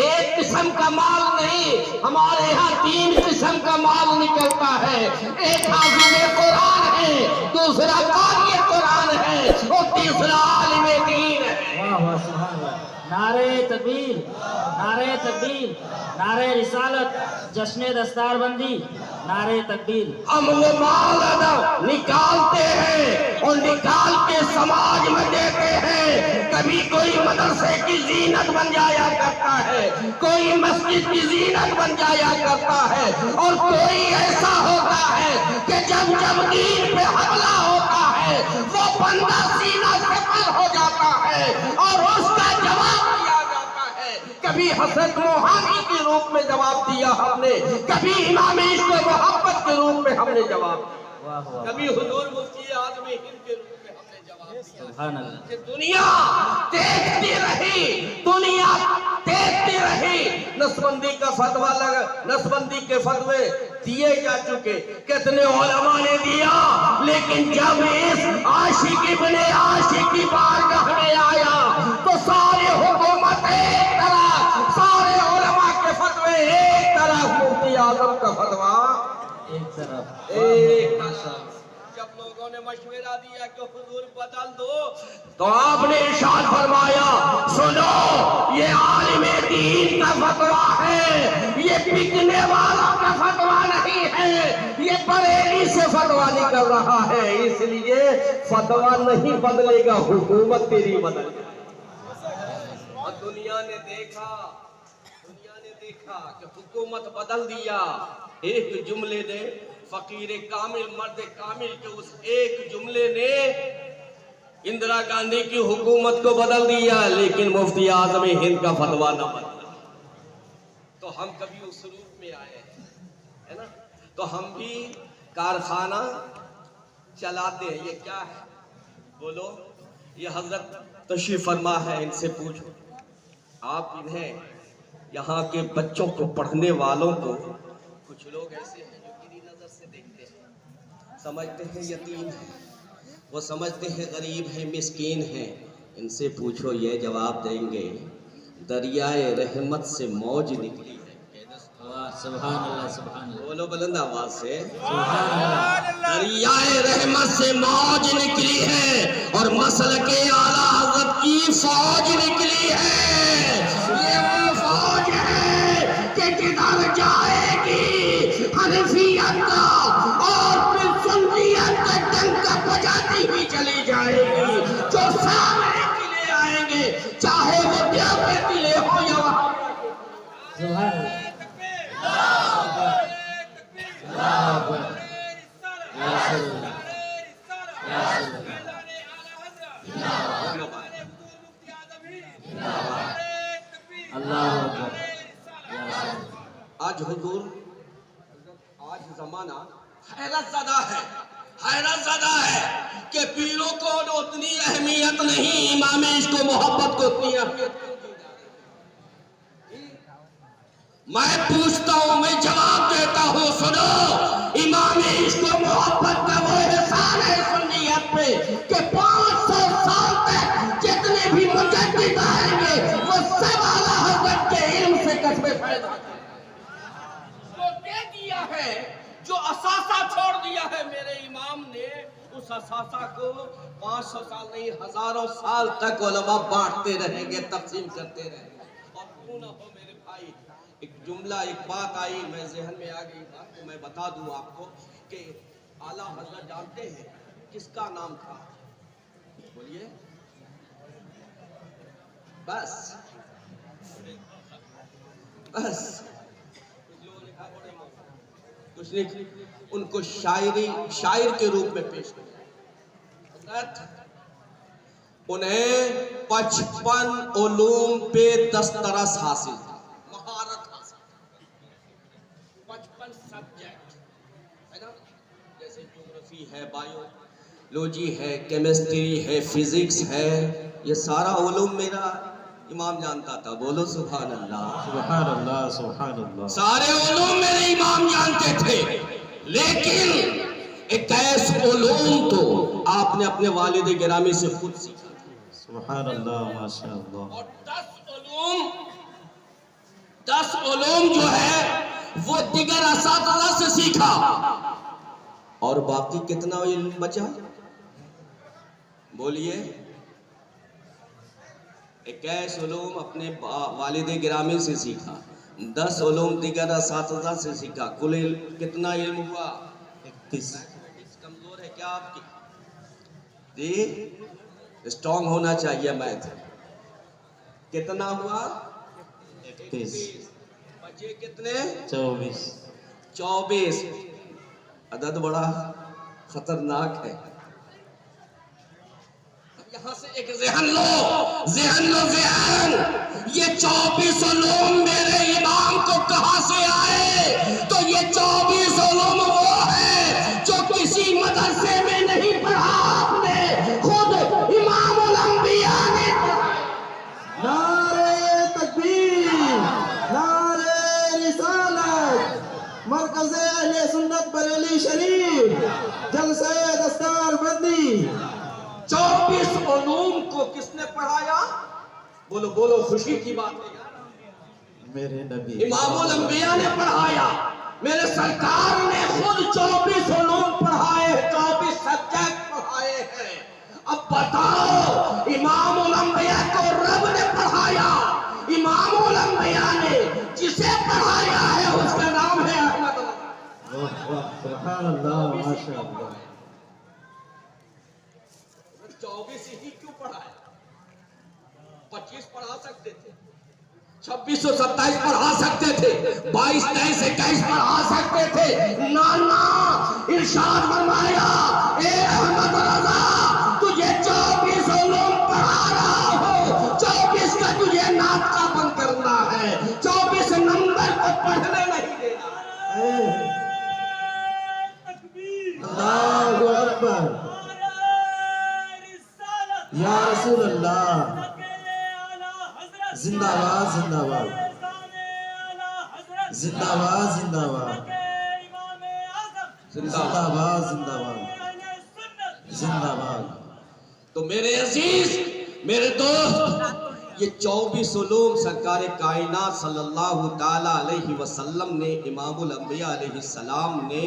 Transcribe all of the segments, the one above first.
ایک قسم کا مال نہیں، ہمارے یہاں 3 قسم کا مال نکلتا ہے۔ ایک حافظ قرآن ہے، دوسرا قاری قرآن ہے، اور تیسرا عالم دین ہے۔ واہ واہ سبحان اللہ۔ نعرہ تکبیر، نعرہ تکبیر، نعرہ رسالت، جشن دستار بندی، نعرہ تکبیر۔ ہم وہ مال نکالتے ہیں اور نکال کے سماج میں دیتے ہیں۔ کبھی کوئی مدرسے کی زینت بن جایا کرتا ہے، کوئی مسجد کی زینت بن جایا کرتا ہے، اور کوئی ایسا ہوتا ہے کہ جب دین پہ حملہ ہوتا ہے وہ بندہ سینہ سے پر ہو جاتا ہے اور اس کا جواب دیا جاتا ہے۔ کبھی حسن روحانی کے روپ میں جواب دیا ہم نے، کبھی امام عشق و محبت کے روپ میں ہم نے جواب دیا، کبھی حضور مفتی اعظم ہند کے روپ میں ہم نے جواب دیا۔ سبحان اللہ۔ کہ دنیا دیکھتی رہی، دنیا دیکھتی رہی، نسبندی کا فتویٰ لگا، نسبندی کے فتوے دیے جا چکے، کتنے علماء نے دیا، لیکن جب اس عاشق ابن عاشق کی بارگاہ میں آیا تو سارے حکومت ایک طرف، سارے علماء کے فتوے ایک طرف، مفتی اعظم کا فتویٰ ایک طرف، ایک طرف۔ جب لوگوں نے مشورہ دیا کہ حضور بدل دو تو آپ نے ارشاد فرمایا، سنو یہ عالم دین کا فتویٰ ہے، یہ بکنے والا کا فتویٰ نہیں ہے، یہ بریلی سے فتویٰ نکل رہا ہے، اس لیے فتویٰ نہیں بدلے گا، حکومت تیری بدل جائے۔ اور دنیا نے دیکھا کہ حکومت بدل دیا، ایک جملے نے، فقیر کامل مرد کامل کے اس ایک جملے نے اندرا گاندھی کی حکومت کو بدل دیا، لیکن مفتی اعظم ہند کا فتویٰ نہ بدلا۔ تو ہم کبھی اس روپ میں آئے ہیں، ہے نا؟ تو ہم بھی کارخانہ چلاتے ہیں۔ یہ کیا ہے بولو؟ یہ حضرت تشریف فرما ہے، ان سے پوچھو۔ آپ انہیں یہاں کے بچوں کو، پڑھنے والوں کو، کچھ لوگ ایسے ہیں جو گری نظر سے دیکھتے ہیں، سمجھتے ہیں یتیم ہیں، وہ سمجھتے ہیں غریب ہیں، مسکین ہیں۔ ان سے پوچھو، یہ جواب دیں گے دریائے رحمت سے موج نکلی ہے۔ سبحان اللہ، سبحان اللہ، بولو بلند آواز سے، سبحان اللہ۔ دریائے رحمت سے موج نکلی ہے اور مسلک اعلیٰ حضرت کی فوج نکلی ہے۔ یہ وہ فوج ہے کہ کدھر جائے گی، حنفیت کا اور پھر سنیت کا ڈنکا بجاتی ہوئی چلی جائے گی۔ جو سامنے قلعے آئیں گے، چاہے وہ دیوبند قلعے ہو یا وہاں، سبحان اللہ۔ آج حضور، آج زمانہ حیرت زدہ ہے، حیرت زدہ ہے کہ پیروں کو اتنی اہمیت نہیں، امام عشق و محبت کو اتنی اہمیت کیوں دی جا رہی ہے؟ میں پوچھتا ہوں، میں جواب دیتا ہوں، سنو، امام عشق و محبت کا وہ احسان ہے سنیت پہ کہ 500 سال تک جتنے بھی مجدد آئیں گے وہ سب اعلیٰ حضرت کے علم سے کسب فیض آتے ہیں۔ جو دے دیا ہے، جو اثاثہ چھوڑ دیا ہے میرے امام نے، اس اثاثہ کو 500 سال نہیں، ہزاروں سال تک علماء بانٹتے رہیں گے، تقسیم کرتے رہیں گے۔ اور کیوں نہ ہو میرے بھائی، ایک جملہ، ایک بات آئی، میں ذہن میں آ گئی بات تو میں بتا دوں آپ کو کہ اعلیٰ حضرت جانتے ہیں کس کا نام تھا؟ بولیے بس بس کچھ نہیں، ان کو شاعر کے روپ میں پیش کیا۔ انہیں 55 علوم پہ دسترس حاصل تھا، مہارت حاصل تھا، 55 سبجیکٹ ہے نا، جیسے جغرافی ہے، بایولوجی ہے، کیمسٹری ہے، فزکس ہے، یہ سارا علوم میرا امام جانتا تھا۔ بولو سبحان اللہ، سبحان اللہ، سبحان اللہ۔ سارے علوم میرے امام جانتے تھے، لیکن 21 علوم تو آپ نے اپنے والد گرامی سے خود سیکھا تھا۔ سبحان اللہ، ماشاء اللہ۔ اور 10 علوم 10 علوم جو ہے وہ دیگر اساتذہ سے سیکھا، اور باقی کتنا علم بچا؟ بولیے۔ 21 علوم اپنے والد گرامی سے سیکھا، 10 علوم دیگر اساتذہ سے سیکھا، کل کتنا علم ہوا؟ 31۔ کمزور ہے کیا آپ کی؟ جی اسٹرانگ ہونا چاہیے میتھ۔ کتنا ہوا؟ 31۔ بچے کتنے؟ 24۔ عدد بڑا خطرناک ہے۔ یہاں سے ایک ذہن لو۔ یہ 24 علوم میرے امام کو کہاں سے آئے؟ تو یہ 24 علوم وہ ہے جو کسی مدرسے میں نہیں پڑھا آپ نے، خود امام الانبیاء نے پڑھا۔ نعرہ تکبیر، نعرہ رسالت، مرکز اہل سنت بریلی شریف، جلسہ دستار بندی۔ 24 علوم کو کس نے پڑھایا؟ بولو خوشی کی بات ہے یار۔ میرے نبی امام الانبیاء نے پڑھایا، میرے سرکار نے خود 24 علوم پڑھائے، 24 سبجیکٹ پڑھائے ہیں۔ اب بتاؤ، امام الانبیاء کو رب نے پڑھایا، امام الانبیاء نے جسے پڑھایا ہے اس کا نام ہے احمد۔ سبحان اللہ، ماشاء اللہ۔ 24 ہی کیوں پڑھایا؟ 25 پڑھا سکتے تھے، 26 اور 27 پڑھا سکتے تھے، 22 23 21 پڑھا سکتے تھے۔ نانا ارشاد فرمایا، اے احمد رضا تجھے 24 علوم پڑھا رہا ہو، 24 کا تجھے نعت کا بند کرنا ہے، 24 نمبر کو پڑھنے نہیں دینا۔ اللہ اکبر، یا رسول اللہ، زندہ باد زندہ باد، زندہ باد زندہ باد، زندہ باد زندہ باد، زندہ باد۔ تو میرے عزیز، میرے دوست، یہ 24 علوم سرکار کائنات صلی اللہ تعالیٰ علیہ وسلم نے، امام الانبیاء علیہ السلام نے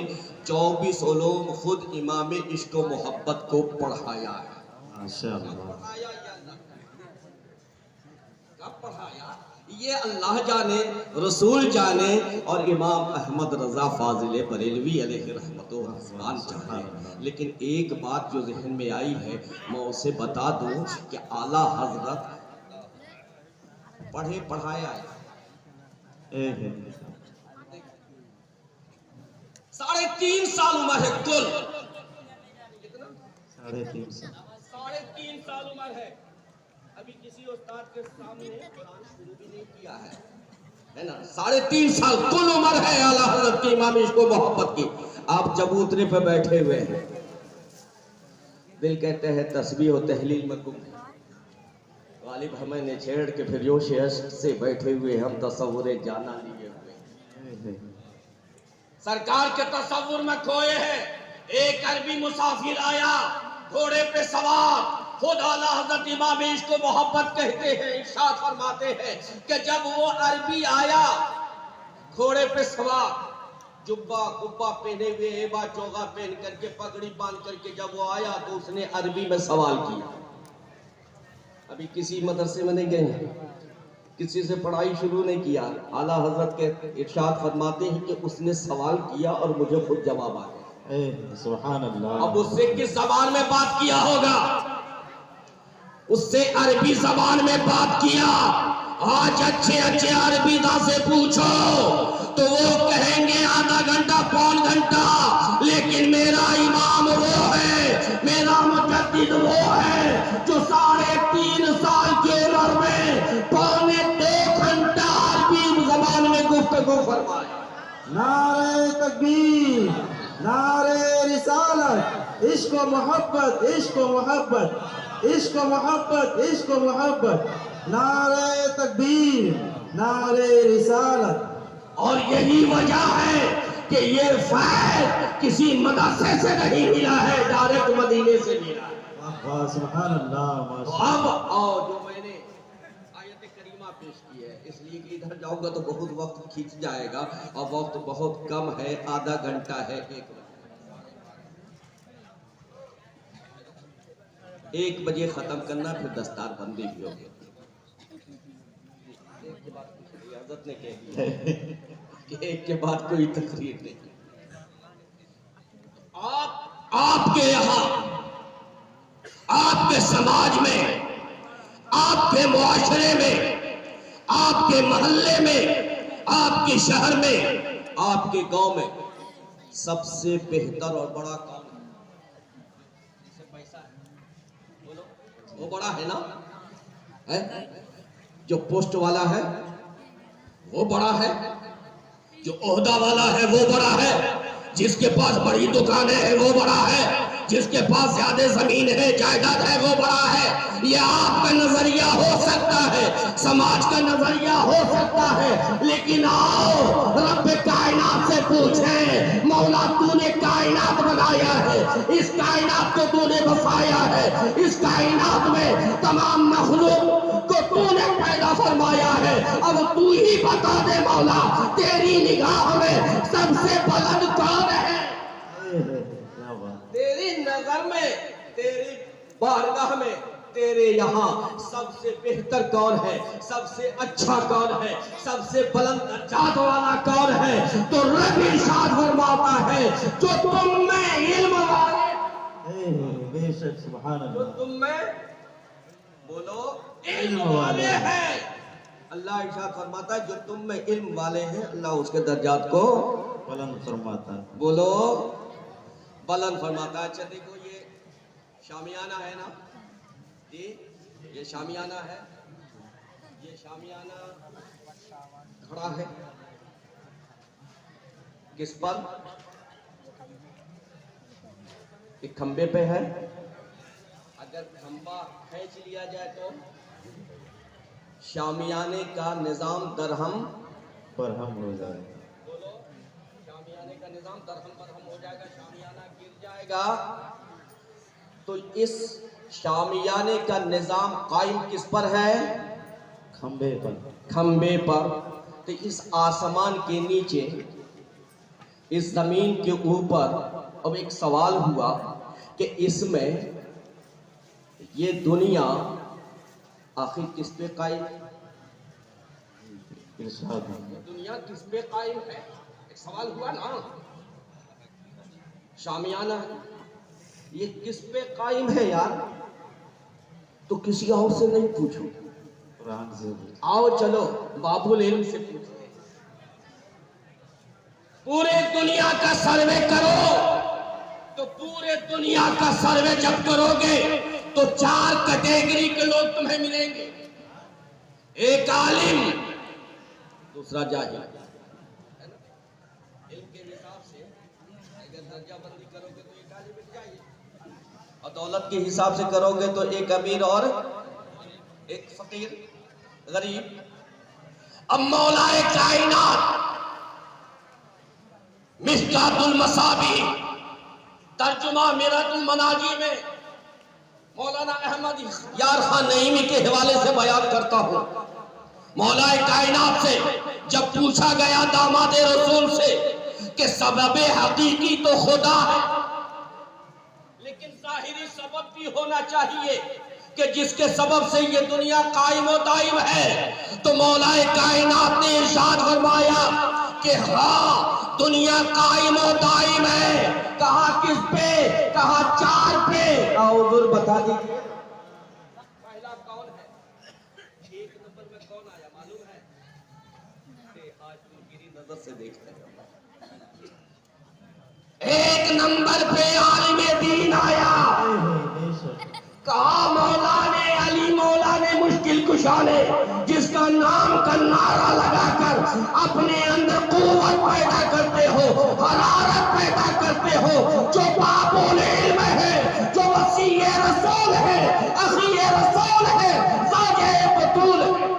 24 علوم خود امام عشق و محبت کو پڑھایا ہے۔ ماشاءاللہ، کب پڑھایا یہ اللہ جانے، رسول جانے، اور امام احمد رضا فاضل بریلوی علیہ رحمت و رضوان جانے۔ لیکن ایک بات جو ذہن میں آئی ہے میں اسے بتا دوں کہ اعلیٰ حضرت پڑھے پڑھایا ہے، 3.5 سال عمر ہے کل، 3.5 سال، 3.5 سال عمر ہے۔ ابھی کسی استاد کے سامنے قرآن شروع بھی نہیں کیا ہے نا۔ 3.5 سال کل عمر ہے اعلیٰ حضرت کی امام عشق و محبت کی۔ آپ چبوترے پہ بیٹھے ہوئے ہیں، دل کہتے ہیں تسبیح و تحلیل میں گم ہے، غالب ہمیں نے چھیڑ کے پھر جوش عشق سے بیٹھے ہوئے ہم تصور جانا لیے ہوئے، سرکار کے تصور میں کھوئے ہیں۔ ایک عربی مسافر آیا گھوڑے پہ سوار، خود اعلیٰ حضرت امام عشق و محبت کہتے ہیں، ارشاد فرماتے ہیں کہ جب وہ عربی آیا گھوڑے پہ سوار، جبہ کبہ پہنے ہوئے، ایبا چوغا پہن کر کے، پگڑی باندھ کر کے جب وہ آیا تو اس نے عربی میں سوال کیا۔ ابھی کسی مدرسے میں نہیں گئے ہیں، کسی سے پڑھائی شروع نہیں کیا، اعلیٰ حضرت کے ارشاد فرماتے ہیں کہ اس نے سوال کیا اور مجھے خود جواب آ گیا۔ سبحان اللہ۔ اب اس سے کس زبان میں بات کیا ہوگا؟ اس سے عربی زبان میں بات کیا۔ آج اچھے عربی داں سے پوچھو تو وہ کہیں گے آدھا گھنٹہ پون گھنٹہ، لیکن میرا امام وہ ہے، میرا مجدد وہ ہے جو 3.5 سال کی عمر میں 2.25 گھنٹہ عربی زبان میں گفتگو فرمایا۔ نعرہ تکبیر، نعرہ رسالت، عشق و محبت، عشق و محبت، عشق و محبت، عشق و محبت، نعرہ تکبیر، نعرہ رسالت۔ اور یہی وجہ ہے کہ یہ فیض کسی مدرسے سے نہیں ملا ہے، ڈائریکٹ مدینے سے ملا ہے۔ واہ سبحان اللہ، تو اب آؤ جو میں نے آیت کریمہ پیش کی ہے اس لیے کہ ادھر جاؤں گا تو بہت وقت کھینچ جائے گا اور وقت بہت کم ہے، آدھا گھنٹہ ہے، 1 بجے ختم کرنا، پھر دستار بندی بھی ہوگی۔ ایک کے بعد حضرت نے کہہ دیا کہ ایک کے بعد کوئی تقریر نہیں۔ آپ کے یہاں، آپ کے سماج میں، آپ کے معاشرے میں، آپ کے محلے میں، آپ کے شہر میں، آپ کے گاؤں میں سب سے بہتر اور بڑا کام ہے جس سے پیسہ ہے، بولو وہ بڑا ہے نا؟ ہے جو پوسٹ والا ہے وہ بڑا ہے، جو عہدہ والا ہے وہ بڑا ہے، جس کے پاس بڑی دکانیں ہیں وہ بڑا ہے، جس کے پاس زیادہ زمین ہے، جائیداد ہے وہ بڑا ہے۔ یہ آپ کا نظریہ ہو سکتا ہے، سماج کا نظریہ ہو سکتا ہے، لیکن آؤ رب کائنات سے پوچھیں، مولا تو نے کائنات بنایا ہے، اس کائنات کو تو نے بسایا ہے، اس کائنات میں تمام مخلوق کو تو نے پیدا فرمایا ہے، اب تو ہی بتا دے مولا تیری نگاہ میں سب سے بلند کون ہے؟ تیری نظر میں، تیری بارگاہ میں، تیرے یہاں سب سے بہتر کون ہے، سب سے اچھا کون ہے، سب سے بلند درجات والا کون ہے؟ تو رب ارشاد فرماتا ہے جو تم میں علم والے، بے شک سبحان جو اللہ، تم میں بولو علم والے ہیں، اللہ ارشاد فرماتا ہے جو تم میں علم والے ہیں اللہ اس کے درجات کو بلند فرماتا ہے۔ بولو بلند فرماتا ہے۔ اچھا دیکھو یہ شامیانہ ہے نا جی، یہ شامیانہ ہے، یہ شامیانہ کھڑا ہے کس پر؟ ایک کھمبے پہ ہے، اگر کھمبا کھینچ لیا جائے تو شامیانے کا نظام درہم برہم ہو جائے، بولو شامیانے کا نظام درہم برہم ہو جائے گا، شامیانہ گر جائے گا۔ تو اس شامیانے کا نظام قائم کس پر ہے؟ کھمبے پر۔ کھمبے پر۔ تو اس آسمان کے نیچے، اس زمین کے اوپر اب ایک سوال ہوا کہ اس میں یہ دنیا آخر کس پہ قائم ہے؟ ارشاد دنیا کس پہ قائم ہے؟ ایک سوال ہوا نا، شامیانہ یہ کس پہ قائم ہے یار؟ تو کسی اور سے نہیں پوچھو، قرآن سے بھی۔ آؤ چلو باب العلم سے پوچھتے ہیں۔ پورے دنیا کا سروے کرو تو پورے دنیا کا سروے جب کرو گے تو 4 کیٹیگری کے لوگ تمہیں ملیں گے، ایک عالم، دوسرا جاہل۔ علم کے حساب سے اگر درجہ بندی کرو گے تو ایک عالم ایک جاہل، اور دولت کے حساب سے کرو گے تو ایک امیر اور ایک فقیر غریب۔ اب مولا کائنات مشکات المصابیح ترجمہ میرات المناجی میں مولانا احمد یار خان نعیمی کے حوالے سے بیان کرتا ہوں۔ مولا کائنات سے جب پوچھا گیا داماد رسول سے کہ سبب حقیقی تو خدا ہے، لیکن ظاہری سبب بھی ہونا چاہیے کہ جس کے سبب سے یہ دنیا قائم و دائم ہے، تو مولا کائنات نے ارشاد فرمایا کہ ہاں دنیا قائم و دائم ہے۔ کہا کس پہ؟ کہا 4 پہ۔ حضور بتا دیجیے پہلا کون ہے؟ 1 نمبر میں کون آیا معلوم ہے؟ آج تم گری نظر سے دیکھتے ہیں، 1 نمبر پہ عالم دین آیا۔ کہا مولا نے، علی مولا نے مشکل کشا نے، جس کا نام کا نعرہ لگا کر اپنے اندر قوت پیدا کرتے ہو، حرارت پیدا کرتے ہو، جو باب العلم ہے، جو وسیع رسول ہے، اخی رسول ہے، زوجہ بطول ہے۔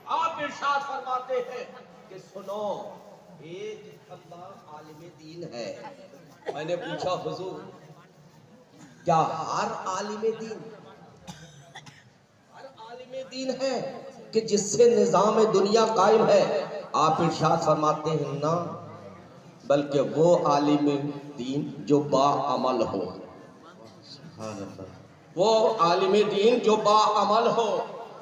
آپ ارشاد فرماتے ہیں کہ سنو ایک اللہ عالم دین ہے۔ میں نے پوچھا حضور کیا ہر عالم دین ہے؟ کہ جس سے نظام دنیا قائم ہے، آپ ارشاد فرماتے ہیں نا، بلکہ وہ عالم دین جو با عمل ہو، سبحان اللہ. وہ عالم دین جو با عمل ہو.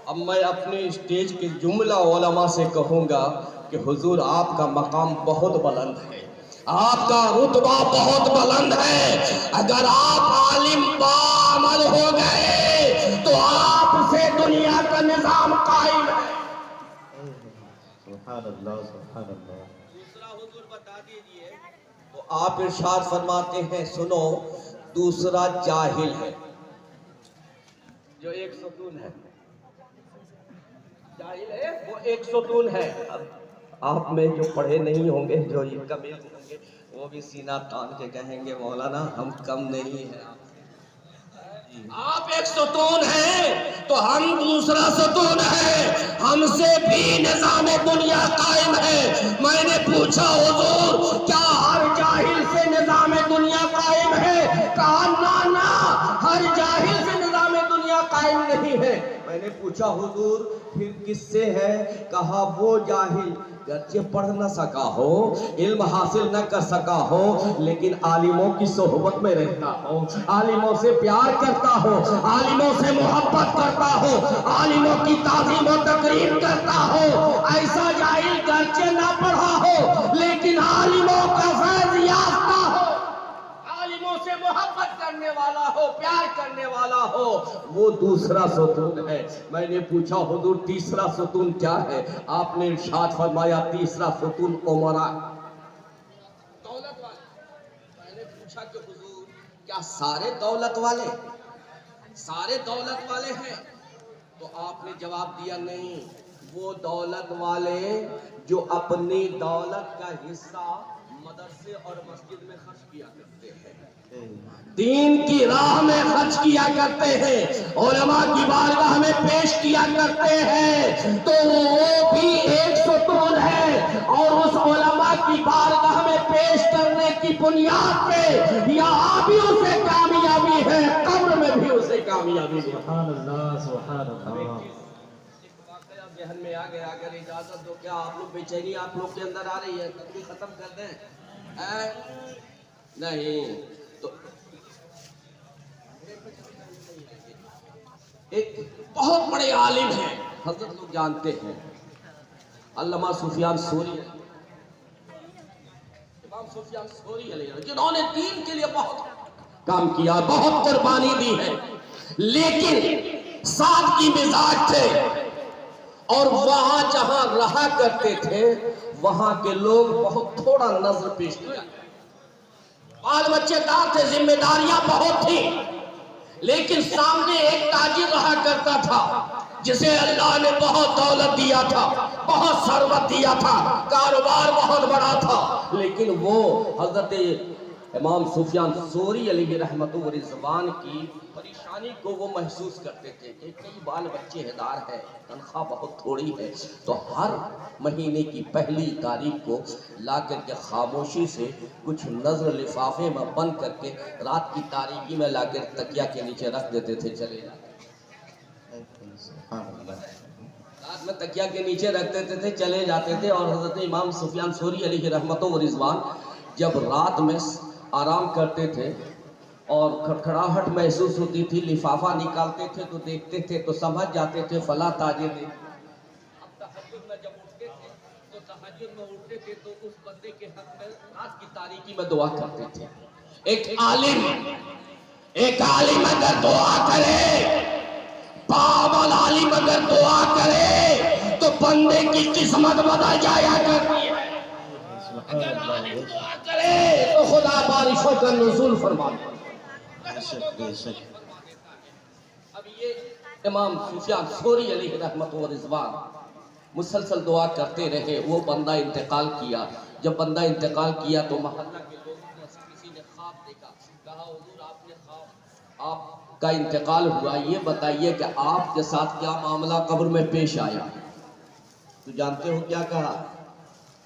اب میں اپنے اسٹیج کے جملہ علماء سے کہوں گا کہ حضور آپ کا مقام بہت بلند ہے، آپ کا رتبہ بہت بلند ہے. اگر آپ عالم با عمل ہو گئے تو آپ سے دنیا کا نظام قائم ہے. سبحان اللہ. سبحان اللہ. دوسرا حضور بتا دیجئے تو آپ ارشاد فرماتے ہیں سنو، دوسرا جاہل ہے جو ایک ستون ہے، جاہل ہے وہ ایک ستون ہے. اب آپ میں جو پڑھے نہیں ہوں گے، جو یہ کبھی ہوں گے، وہ بھی سینہ تان کے کہیں گے مولانا ہم کم نہیں ہیں. آپ ایک ستون ہیں تو ہم دوسرا ستون ہے، ہم سے بھی نظام دنیا قائم ہے. میں نے پوچھا حضور کیا ہر جاہل سے نظام دنیا قائم ہے؟ کہا نا، ہر جاہل سے نظام دنیا قائم نہیں ہے. میں نے پوچھا حضور پھر کس سے ہے؟ کہا وہ جاہل گرچہ پڑھ نہ سکا ہو، علم حاصل نہ کر سکا ہو، لیکن عالموں کی صحبت میں رہتا ہو، عالموں سے پیار کرتا ہو، عالموں سے محبت کرتا ہو، عالموں کی تعظیم و تقریر کرتا ہو. ایسا جاہل گرچہ نہ پڑھا ہو لیکن عالموں کا فیض یافتہ ہو، عالموں سے محبت کرنے والا ہو، پیار کرنے والا ہو، وہ دوسرا ستون ہے. میں نے پوچھا حضور تیسرا ستون کیا ہے؟ آپ نے ارشاد فرمایا تیسرا ستون عمراء، دولت والے. میں نے پوچھا کہ حضور کیا سارے دولت والے ہیں؟ تو آپ نے جواب دیا نہیں، وہ دولت والے جو اپنی دولت کا حصہ مدرسے اور مسجد میں خرچ کیا کرتے ہیں، دین کی راہ میں خرچ کیا کرتے ہیں، علماء کی بارگاہ میں پیش کیا کرتے ہیں، تو وہ بھی ایک ستون ہے. اور اس علماء کی بارگاہ میں پیش کرنے کی بنیاد پہ یہاں بھی اسے کامیابی ہے، قبر میں بھی اسے کامیابی ہے. سبحان اللہ. سبحان اللہ. ایک واقعہ ذہن میں آ گیا، اگر اجازت دو کیا آپ لوگ بےچینی آپ لوگ کے اندر آ رہی ہے؟ تقریر ختم کر دیں؟ نہیں تو ایک بہت بڑے عالم ہیں، حضرت لوگ جانتے ہیں، علامہ سفیان ثوری، امام سفیان ثوری علیہ، جنہوں نے دین کے لیے بہت کام کیا، بہت قربانی دی ہے، لیکن سادگی مزاج تھے. اور وہاں جہاں رہا کرتے تھے وہاں کے لوگ بہت تھوڑا نظر پیش کیا، بال بچے دار تھے، ذمہ داریاں بہت تھیں، لیکن سامنے ایک تاجر رہا کرتا تھا جسے اللہ نے بہت دولت دیا تھا، بہت ثروت دیا تھا، کاروبار بہت بڑا تھا، لیکن وہ حضرت امام سفیان ثوری علیہ رحمت و رضوان کی پریشانی کو وہ محسوس کرتے تھے کہ کئی بال بچے دار ہیں، تنخواہ بہت تھوڑی ہے، تو ہر مہینے کی پہلی تاریخ کو لا کر کے خاموشی سے کچھ نظر لفافے میں بند کر کے رات کی تاریکی میں لا کر تکیہ کے نیچے رکھ دیتے تھے. چلے جاتے سبحان اللہ. رات میں تکیہ کے نیچے رکھ دیتے تھے، چلے جاتے تھے. اور حضرت امام سفیان ثوری علیہ رحمت و رضوان جب رات میں آرام کرتے تھے اور کھڑکھڑاہٹ محسوس ہوتی تھی، لفافہ نکالتے تھے تو دیکھتے تھے تو سمجھ جاتے تھے فلاں تاجر نے. اب تہجد میں جب اٹھتے تھے تو تہجد میں اٹھتے تھے تو اس بندے کے حق میں رات کی تاریکی میں دعا کرتے تھے. ایک عالم اگر دعا کرے، پاول عالم اگر دعا کرے تو بندے کی قسمت بدل جایا کرتی ہے. اگر عالم دعا کرے تو خدا بارشوں کا نزول فرماتا ہے. اب یہ امام سفیان ثوری علیہ رحمت و رضوان مسلسل دعا کرتے رہے. وہ بندہ انتقال کیا. جب بندہ انتقال کیا تو محلہ کے لوگوں میں سے کسی نے خواب دیکھا. کہا حضور آپ نے آپ کا انتقال ہوا، یہ بتائیے کہ آپ کے ساتھ کیا معاملہ قبر میں پیش آیا؟ تو جانتے ہو کیا کہا؟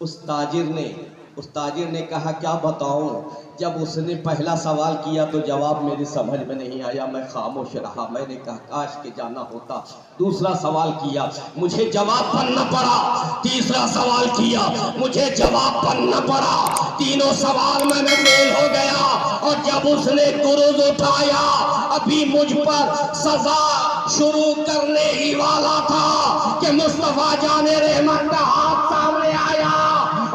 اس تاجر نے اس تاجر نے کہا کیا بتاؤں، جب اس نے پہلا سوال کیا تو جواب میری سمجھ میں نہیں آیا، میں خاموش رہا، میں نے کہا کاش کہ جانا ہوتا۔ دوسرا سوال کیا، مجھے جواب پڑھنا پڑا۔ تیسرا سوال کیا، مجھے جواب پڑھنا پڑا۔ تینوں سوال میں فیل ہو گیا، اور جب اس نے گروز اٹھایا، ابھی مجھ پر سزا شروع کرنے ہی والا تھا کہ مصطفیٰ جان رحمت کا ہاتھ سامنے آیا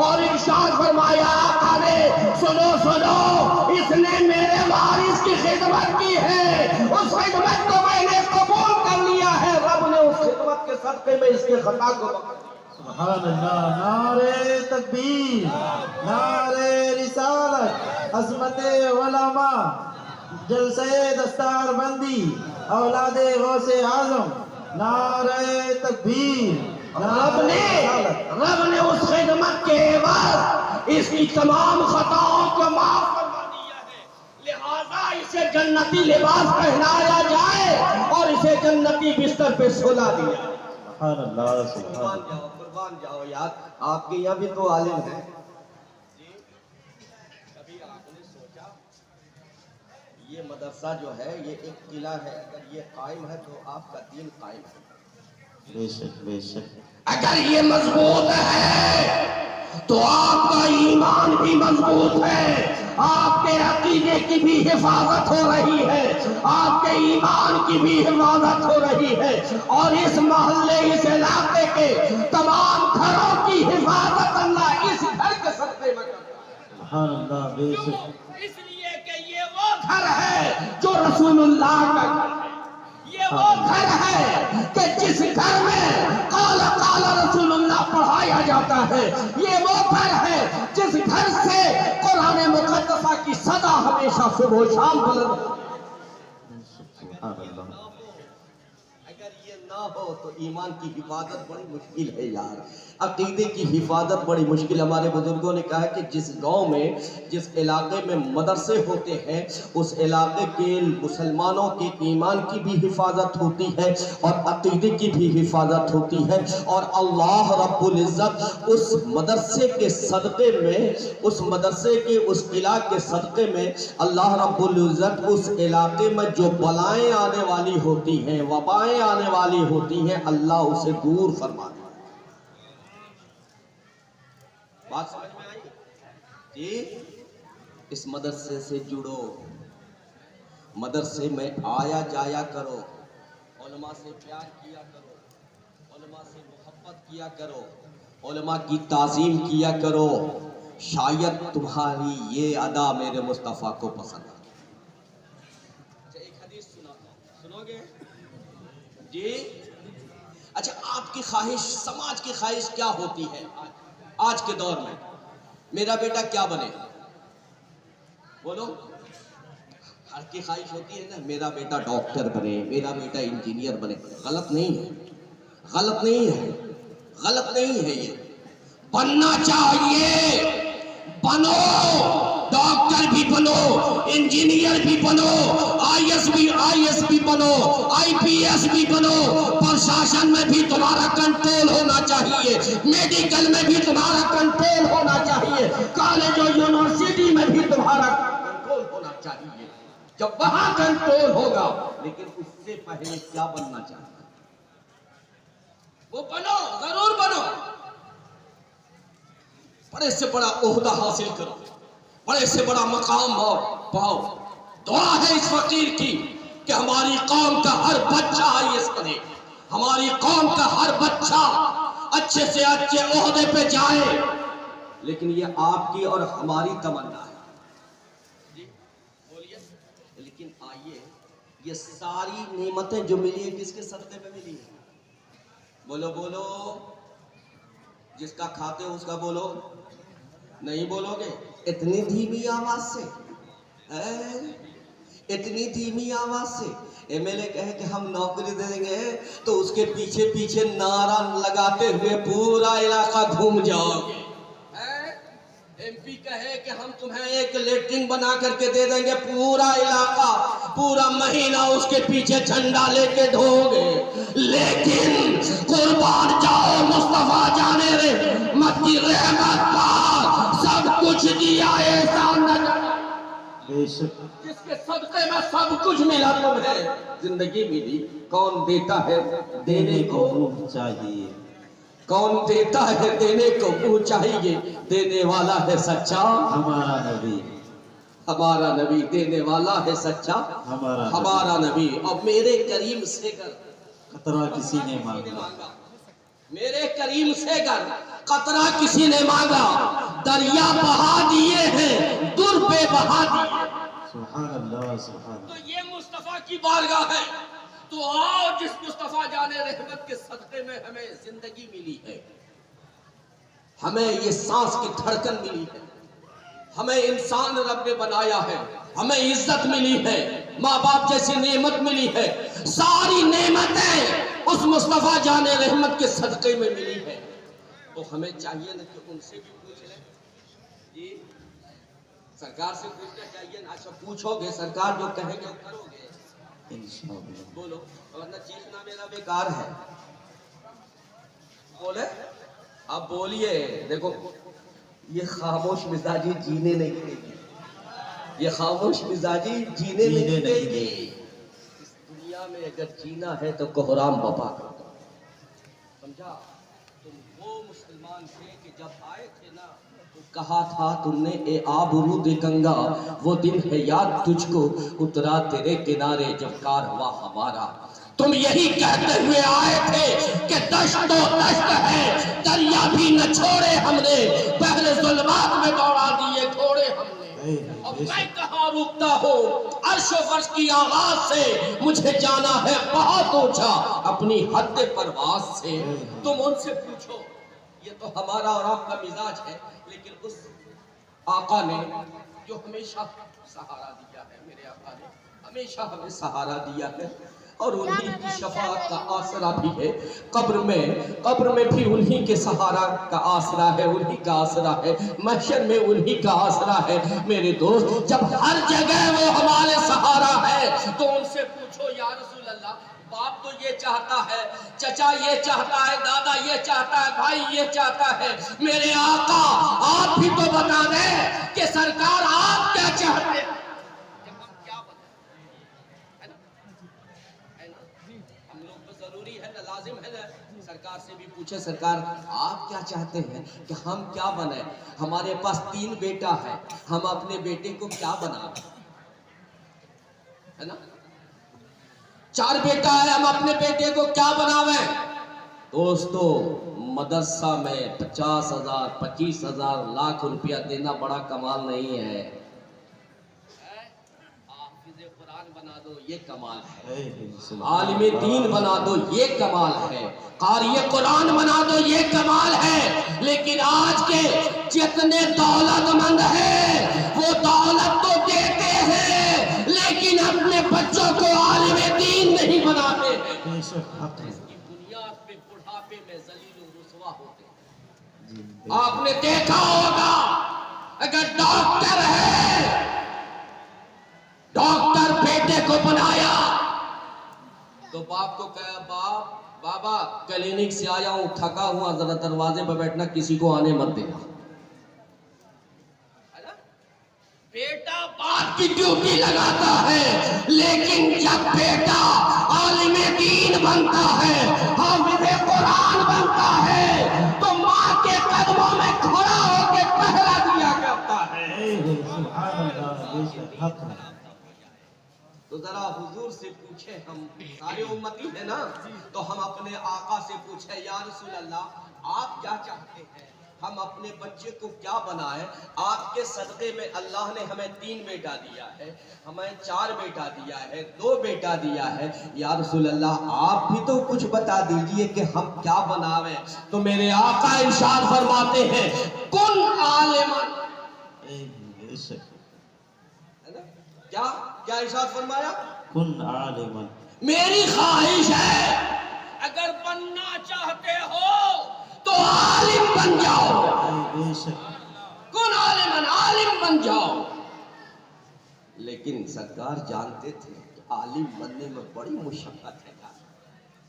اور ارشاد فرمایا، ارے سنو سنو، اس نے میرے وارث کی خدمت کی ہے، اس خدمت کو میں نے قبول کر لیا ہے، رب نے اس خدمت کے صدقے میں اس کے خطا کو سبحان اللہ، نعرہ تکبیر، نعرہ رسالت، عظمت علماء، جلسہ دستار بندی، اولاد غوث اعظم، نعرہ تکبیر۔ رب نے اس خدمت کے عوض اس کی تمام خطاؤں کو معاف فرما دیا ہے، لہذا اسے جنتی لباس پہنایا جائے اور اسے جنتی بستر پہ سلا دیا۔ سبحان اللہ، سبحان اللہ۔ قربان جاؤ یار، آپ کے یہاں بھی تو عالم ہیں جی، کبھی آپ نے سوچا یہ مدرسہ جو ہے یہ ایک قلعہ ہے، اگر یہ قائم ہے تو آپ کا دین قائم ہے، بے شک بے شک۔ اگر یہ مضبوط ہے تو آپ کا ایمان بھی مضبوط ہے، آپ کے عقیدے کی بھی حفاظت ہو رہی ہے، آپ کے ایمان کی بھی حفاظت ہو رہی ہے، اور اس محلے اس علاقے کے تمام گھروں کی حفاظت اللہ اس گھر کے صدقے میں کرتا ہے۔ سبحان اللہ، بے شک۔ اس لیے کہ یہ وہ گھر ہے جو رسول اللہ کا گھر ہے، یہ وہ گھر ہے کہ جس گھر میں قال قال رسول اللہ پڑھایا جاتا ہے، یہ وہ گھر ہے جس گھر سے قرآن مقدسہ کی صدا ہمیشہ صبح و شام بلند ہے۔ سبحان اللہ۔ اگر یہ نہ ہو تو ایمان کی حفاظت بڑی مشکل ہے یار، عقیدے کی حفاظت بڑی مشکل۔ ہمارے بزرگوں نے کہا کہ جس گاؤں میں، جس علاقے میں مدرسے ہوتے ہیں، اس علاقے کے مسلمانوں کے ایمان کی بھی حفاظت ہوتی ہے اور عقیدے کی بھی حفاظت ہوتی ہے، اور اللہ رب العزت اس مدرسے کے صدقے میں، اس مدرسے کے اس قلعہ کے صدقے میں اللہ رب العزت اس علاقے میں جو بلائیں آنے والی ہوتی ہیں، وبائیں آنے والی ہوتی ہیں، اللہ اسے دور فرما دیتا ہے۔ بات سمجھ میں آئی جی؟ اس مدرسے سے جڑو، مدرسے میں آیا جایا کرو، علماء سے پیار کیا کرو، علماء سے محبت کیا کرو، علماء کی تعظیم کیا کرو، شاید تمہاری یہ ادا میرے مصطفیٰ کو پسند آئے۔ اچھا ایک حدیث سناتا ہوں، سنو گے جی؟ اچھا آپ کی خواہش، سماج کی خواہش کیا ہوتی ہے آج کے دور میں؟ میرا بیٹا کیا بنے؟ بولو، ہر کی خواہش ہوتی ہے نا، میرا بیٹا ڈاکٹر بنے، میرا بیٹا انجینئر بنے۔ غلط نہیں ہے، غلط نہیں ہے، غلط نہیں ہے، یہ بننا چاہیے، بنو، ڈاکٹر بھی بنو، انجینئر بھی بنو، آئی ایس بھی بنو، آئی پی ایس بھی بنو، پرشاسن میں بھی تمہارا کنٹرول ہونا چاہیے، میڈیکل میں بھی تمہارا کنٹرول ہونا چاہیے، کالج اور یونیورسٹی میں بھی تمہارا کنٹرول ہونا چاہیے، جب وہاں کنٹرول ہوگا۔ لیکن اس سے پہلے کیا بننا چاہیے؟ وہ بنو، ضرور بنو، بڑے سے بڑا عہدہ حاصل کرو، بڑے سے بڑا مقام پاؤ۔ دعا ہے اس فقیر کی کہ ہماری قوم کا ہر بچہ آئی ایس بنے، ہماری قوم کا ہر بچہ اچھے سے اچھے عہدے پہ جائے، لیکن یہ آپ کی اور ہماری تمنا ہے جی، بولیے۔ لیکن آئیے، یہ ساری نعمتیں جو ملی ہیں کس کے صدقے پہ ملی ہیں؟ بولو بولو، جس کا کھاتے ہو اس کا بولو، نہیں بولو گے؟ اتنی دھیمی آواز سے، اتنی دھیمی آواز سے ایم ایل اے کہے کہ ہم نوکری دے دیں گے تو اس کے پیچھے پیچھے نعرہ لگاتے ہوئے پورا علاقہ گھوم جاؤ گے۔ ایم پی کہے کہ ہم تمہیں ایک لیٹرنگ بنا کر کے دے دیں گے، پورا علاقہ پورا مہینہ اس کے پیچھے جھنڈا لے کے ڈھو گے۔ لیکن قربان جاؤ مصطفیٰ جانے رحمت کی رحمت پاک سب کچھ دیا ایسا نہ بے شک جس کے صدقے میں سب کچھ ملا تمہیں زندگی ملی. کون دیتا ہے دینے کو منہ چاہیے. کون دیتا ہے دینے کو منہ چاہیے. دینے والا ہے سچا ہمارا نبی. ہمارا نبی. دینے والا ہے سچا ہمارا نبی. اب میرے کریم سے گر قطرہ کسی نے مانگا. میرے کریم سے گر قطرہ کسی نے مانگا. دریا بہا دیے ہیں در پہ بہا دیے. سبحان اللہ سبحان تو اللہ. یہ مصطفیٰ کی بارگاہ ہے. تو آؤ جس مصطفیٰ جان رحمت کے صدقے میں ہمیں زندگی ملی ہے, ہمیں یہ سانس کی دھڑکن ملی ہے, ہمیں انسان رب نے بنایا ہے, ہمیں عزت ملی ہے, ماں باپ جیسی نعمت ملی ہے. ساری نعمتیں اس مصطفیٰ جان رحمت کے صدقے میں ملی ہے. تو ہمیں چاہیے نا کہ ان سے بھی پوچھ لیں. جی سرکار سے پوچھنا چاہیے نا. اچھا پوچھو گے, سرکار جو کہیں گے کرو گے. انشاءاللہ. بولو, ورنہ چیخنا میرا بیکار ہے. بولے اب بولیے. دیکھو یہ خاموش مزاجی جینے نہیں دے گی. یہ خاموش مزاجی جینے نہیں دے گی. اس دنیا میں اگر جینا ہے تو کوہرام بپا کر دو. سمجھا؟ تم وہ مسلمان تھے کہ جب آئے تھے نا تو کہا تھا تم نے اے آبرود گنگا وہ دن ہے یاد تجھ کو اترا تیرے کنارے جب کارواں ہمارا. تم یہی کہتے ہوئے آئے تھے کہ دشت و دشت ہے دریا بھی نہ چھوڑے ہم نے, بحر ظلمات میں دوڑا دیے گھوڑے ہم نے. اب میں کہاں رکتا ہوں عرش و فرش کی آغاز سے, مجھے جانا ہے بہت اونچا اپنی حد پرواز سے. تم ان سے پوچھو. یہ تو ہمارا اور آپ کا مزاج ہے, لیکن اس آقا نے جو ہمیشہ سہارا دیا ہے, میرے آقا نے ہمیشہ ہمیں سہارا دیا ہے, اور انہی کی شفاعت کا آسرا بھی ہے. قبر میں بھی انہی کے سہارا کا آسرا ہے, انہی کا آسرا ہے. محشر میں انہی کا آسرا ہے. میرے دوست جب ہر جگہ وہ ہمارے سہارا ہے تو ان سے پوچھو یا رسول اللہ, باپ تو یہ چاہتا ہے, چچا یہ چاہتا ہے, دادا یہ چاہتا ہے, بھائی یہ چاہتا ہے, میرے آقا آپ بھی تو بتا دیں کہ سرکار آپ کیا چاہتے ہیں. ہم لوگ تو ضروری ہے نا, لازم ہے نا سرکار سے بھی پوچھے سرکار آپ کیا چاہتے ہیں کہ ہم کیا بنائیں. ہمارے پاس 3 بیٹا ہے, ہم اپنے بیٹے کو کیا بنائیں, ہے نا. 4 بیٹا ہے, ہم اپنے بیٹے کو کیا بناویں. دوستو مدرسہ میں 50,000 25,000 لاکھ روپیہ دینا بڑا کمال نہیں ہے. حافظ قرآن بنا دو یہ کمال ہے, عالم دین بنا دو یہ کمال ہے, قاری قرآن بنا دو یہ کمال ہے. لیکن آج کے جتنے دولت مند ہیں وہ دولت تو دیتے ہیں لیکن اپنے بچوں کو عالم دین نہیں بناتے ہیں. اس کی بنیاد پہ بڑھاپے میں ذلیل و رسوا ہوتے ہیں. آپ نے دیکھا ہوگا اگر ڈاکٹر ہے, ڈاکٹر بیٹے کو بنایا تو باپ کو کہا بابا کلینک سے آیا ہوں تھکا ہوا, ذرا دروازے پہ بیٹھنا, کسی کو آنے مت دینا. بیٹا باپ کی ڈیوٹی لگاتا ہے, لیکن جب بیٹا عالم دین بنتا ہے, حافظ قرآن بنتا ہے, تو ماں کے قدموں میں کھڑا ہو کے پہلا دیا کرتا ہے. تو ذرا حضور سے پوچھیں, ہم سارے امتی ہیں نا, تو ہم اپنے آقا سے پوچھیں یا رسول اللہ آپ کیا چاہتے ہیں, ہم اپنے بچے کو کیا بنائیں. آپ کے صدقے میں اللہ نے ہمیں 3 بیٹا دیا ہے, ہمیں 4 بیٹا دیا ہے, 2 بیٹا دیا ہے. یا رسول اللہ آپ بھی تو کچھ بتا دیجئے کہ ہم کیا بناویں. تو میرے آقا ارشاد فرماتے ہیں کن عالمن. کیا ارشاد فرمایا؟ کن عالمن. میری خواہش ہے اگر بننا چاہتے ہو تو عالم بن جاؤ. کن عالمن, عالم بن جاؤ. لیکن سرکار جانتے تھے کہ عالم بننے میں بڑی مشقت ہے.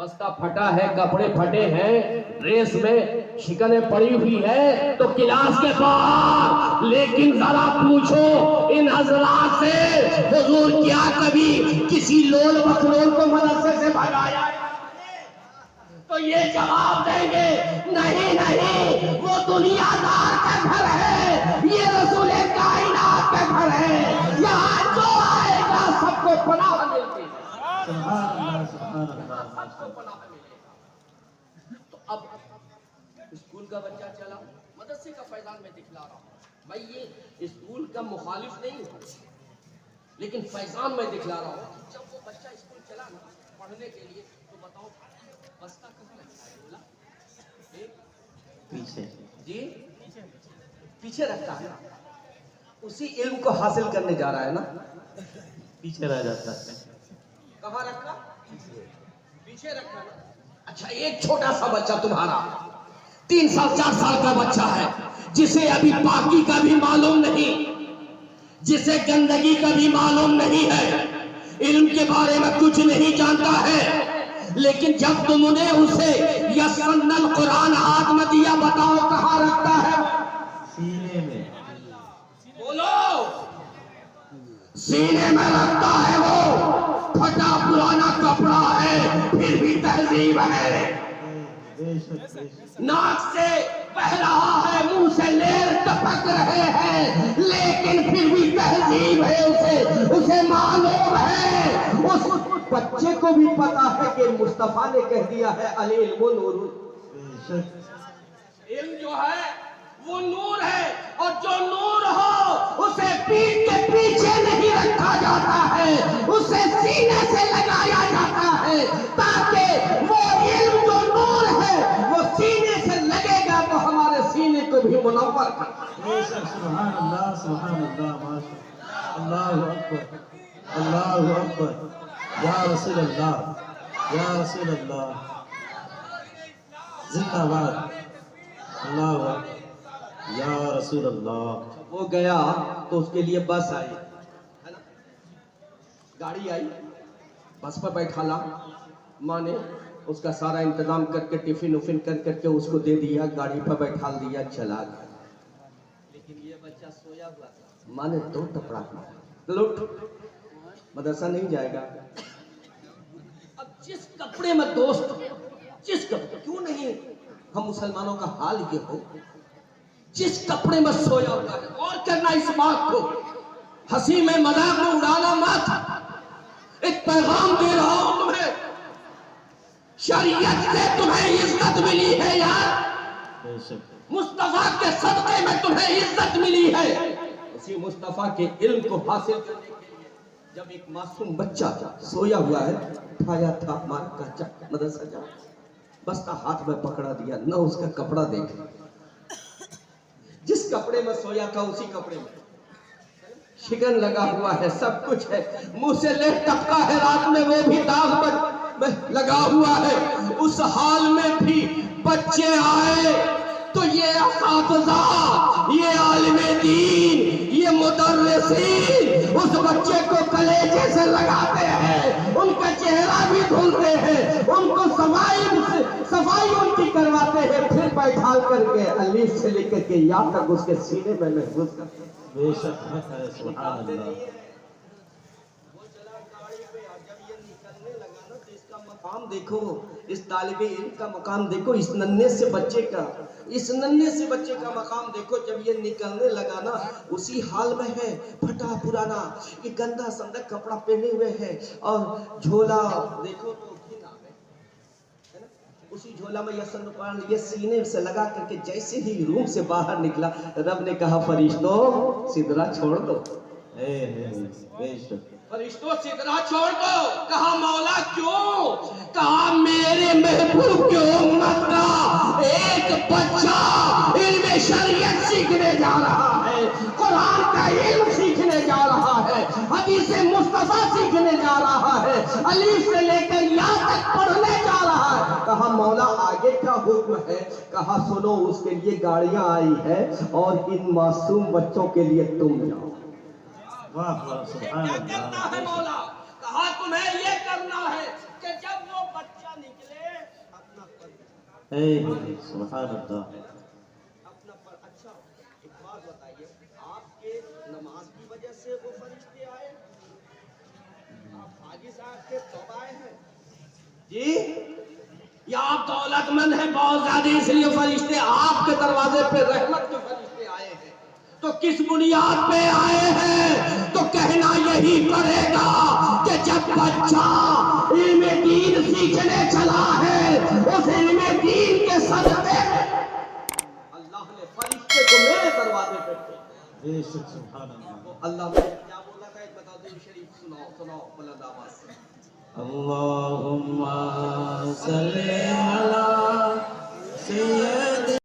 بستہ پھٹا ہے، کپڑے پھٹے ہیں، ڈریس میں شکنیں پڑی ہوئی ہے تو کلاس کے باہر، لیکن ذرا پوچھو ان حضرات سے حضور کیا کبھی کسی لول بخلول کو مدرسے سے بھگایا تو یہ جواب دیں گے نہیں نہیں، وہ دنیا دار کا گھر ہے، یہ رسول کائنات کا گھر ہے، یہاں جو آئے گا سب کو پناہ ملتی ہے، سبحان اللہ سبحان اللہ سب کو پناہ ملے گا۔ تو اب اسکول کا بچہ چلا، مدرسے کا فیضان میں دکھلا رہا ہوں بھائی، یہ اسکول کا مخالف نہیں ہو لیکن فیضان میں دکھلا رہا ہوں۔ جب وہ بچہ اسکول چلا نا پڑھنے کے لیے تو بتاؤ بستہ کہاں رکھا ہے؟ بولا پیچھے جی پیچھے رکھتا ہے، اسی علم کو حاصل کرنے جا رہا ہے نا، پیچھے رہ جاتا ہے۔ کہاں رکھا؟ پیچھے رکھا نا۔ اچھا ایک چھوٹا سا بچہ تمہارا 3 سال 4 سال کا بچہ ہے، جسے ابھی پاکی کا بھی معلوم نہیں، جسے گندگی کا بھی معلوم نہیں ہے، علم کے بارے میں کچھ نہیں جانتا ہے، لیکن جب تم نے اسے یسن القرآن ہاتھ میں دیا، بتاؤ کہاں رکھتا ہے؟ سینے میں بولو سینے میں رکھتا ہے، وہ پھٹا پرانا کپڑا ہے پھر بھی تہذیب ہے، بے شک بے شک ناک سے بہ رہا ہے، منہ سے لیر ٹپک رہے ہیں، لیکن پھر بھی تہذیب ہے، اسے معلوم ہے، اس بچے کو بھی پتا ہے کہ مصطفیٰ نے کہہ دیا ہے العلم نور، بے شک علم جو ہے وہ نور ہے، اور جو نور ہو اسے پیٹھ کے پیچھے نہیں رکھا جاتا ہے، اسے سینے سے لگایا جاتا ہے، تاکہ وہ علم جو نور ہے وہ سینے سے لگے گا تو ہمارے سینے کو بھی منور کرتا ہے۔ بے شک سبحان اللہ ماشاء اللہ اکبر اللہ اکبر یا رسول اللہ یا رسول اللہ زندہ باد اللہ اکبر یا رسول اللہ۔ وہ گیا تو اس کے لیے بس آئی ہے نا، گاڑی آئی، بس پر بیٹھا لا، ماں نے اس کا سارا انتظام کر کے ٹفن وفن کر کے اس کو دے دیا، گاڑی پر بیٹھا دیا، چلا گیا، لیکن یہ بچہ سویا ہوا تھا، ماں نے دو ٹپڑا کیا، لوٹ مدرسہ نہیں جائے گا۔ اب جس کپڑے میں دوست، جس کپڑے کیوں نہیں ہم مسلمانوں کا حال یہ ہو، جس کپڑے میں سویا ہوتا ہے، اور کرنا اس بات کو ہنسی میں مذاق میں اڑانا مت، ایک پیغام دے رہا ہوں تمہیں، شریعت سے تمہیں عزت ملی ہے یار، بے شک مصطفیٰ کے صدقے میں تمہیں عزت ملی ہے، اسی مصطفیٰ کے علم کو حاصل کرنے کے لیے جب ایک معصوم بچہ سویا ہوا ہے، اٹھایا تھا مار کا چک مدرسہ جا، بستہ ہاتھ میں پکڑا دیا، نہ اس کا کپڑا دیکھ، جس کپڑے میں سویا تھا اسی کپڑے میں شکن لگا ہوا ہے، سب کچھ ہے، منہ سے لے ٹپکا ہے، رات میں وہ بھی داغ میں لگا ہوا ہے، اس حال میں بھی بچے آئے تو یہ اساتذہ، یہ عالم دین، یہ مدرسین اس بچے کو کلیجے سے لگاتے ہیں، ان کا چہرہ بھی دھلتے ہیں، ان کو صفائی ان کی کرواتے ہیں، پھر بیٹھا کر کے الف سے لے کر کے یا تک اس کے سینے میں محفوظ کرتے ہیں۔ بے شک حق ہے سبحان اللہ وہ چلا گاڑی پہ، جب یہ نکلنے لگا نا تو اس کا مقام دیکھو، اس طالب علم کا مقام دیکھو، اس ننھے سے بچے کا مقام دیکھو، جب یہ نکلنے لگا نا اسی حال میں ہے، پھٹا پرانا یہ گندا سندا کپڑا پہنے ہوئے ہے، اور جھولا دیکھو تو اسی جھولا میں یہ سینے سے لگا کر کے جیسے ہی روم سے باہر نکلا، رب نے کہا فرشتوں سدرا چھوڑ دو، بے شک فرشتوں سدرا چھوڑ دو، کہا مولا کیوں؟ کہا میرے محبوب کی امت کا ایک بچہ علم شریعت سیکھنے جا رہا ہے، قرآن کا علم سیکھنے جا رہا ہے، حدیث مصطفیٰ سیکھنے جا رہا ہے، الف سے لے کر یا تک پڑھنے جا رہا ہے۔ کہا مولا آگے کیا حکم ہے؟ کہا سنو اس کے لیے گاڑیاں آئی ہے اور ان معصوم بچوں کے لیے تم جاؤ۔ واہ واہ سبحان کیا کرنا ہے اللہ مولا؟ کہا تمہیں یہ کرنا ہے کہ جب وہ بچہ نکلے سبحان اللہ. اپنا پر اچھا ایک بات بتائیے، آپ کے نماز کی وجہ سے وہ فرشتے آئے؟ آپ حاجی صاحب کے توبہ آئے ہیں جی، یا آپ دولت مند ہیں بہت زیادہ اس لیے فرشتے آپ کے دروازے پہ رحمت کے فرشتے آئے ہیں؟ تو کس بنیاد پہ آئے ہیں؟ تو کہنا یہی پڑے گا کہ جب بچہ علم دین سیکھنے چلا ہے، اس علم دین کے صدقے اللہ نے فرشتے کو میرے دروازے پہ بھیجا. بے شک سبحان اللہ. اللہ نے کیا بولا تھا؟ ایک بتا دو شریف، سناؤ بلند آواز سے. اللہم صلی علی سیدنا